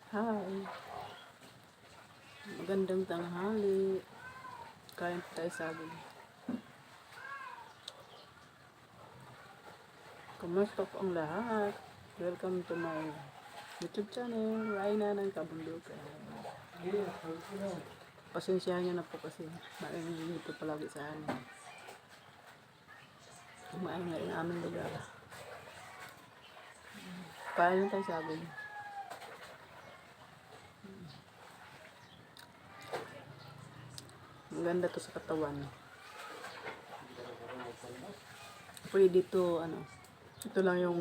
Hi, magandang tanghali. Kain po tayo saging. Kumusta po ang lahat? Welcome to my YouTube channel, Raina ng Kabundukan. Pasensyahan nyo na po kasi maingay dito palagi sa amin. Maingay ang aming lugar. Kain tayo saging. Maganda to sa katawan. Pwede to, ito lang yung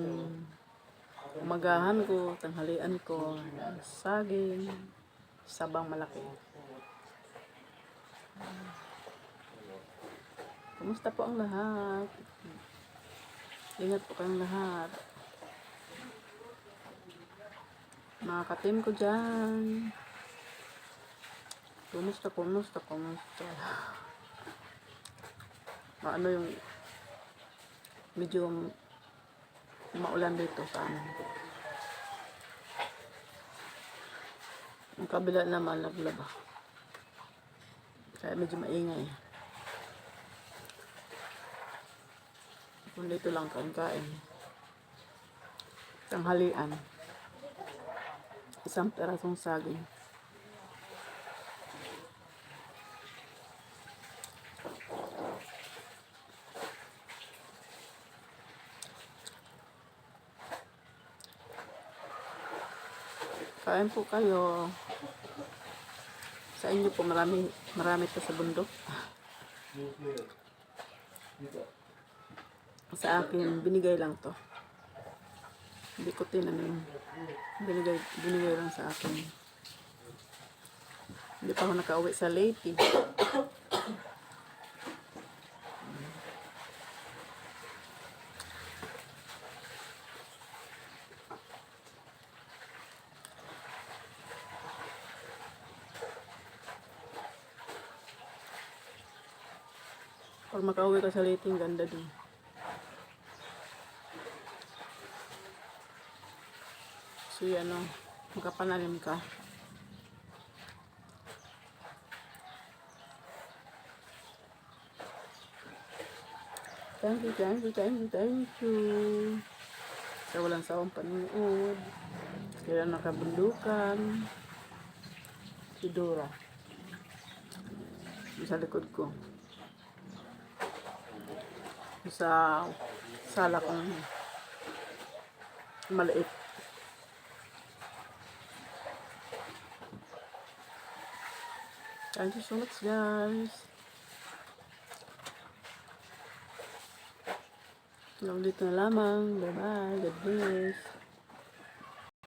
umagahan ko, tanghalian ko, saging, sabang malaki. Kumusta po ang lahat? Ingat po kayong lahat. Mga ka-team ko dyan. Kumusta? Ano yung medyo maulan dito sa amin. Ang kabila naman naglaba. Kaya medyo maingay. Kung dito lang kain. Tanghalian. Isang perasong saging. Kain po kayo. Sa inyo po marami to sa bundok. Sa akin, binigay lang to. Hindi ko tinanim. Binigay lang sa akin. Hindi pa ako nakauwi sa Leyte. Pag makauwi ka sa Leyte, ganda dun. So makapanalim ka. Thank you. Sa walang sawang panonood. Kaya nakabundukan. Si Dora. Sa likod ko. Sa sala kong maliit. Thank you so much, guys. Hanggang dito na lamang. Bye-bye. God bless.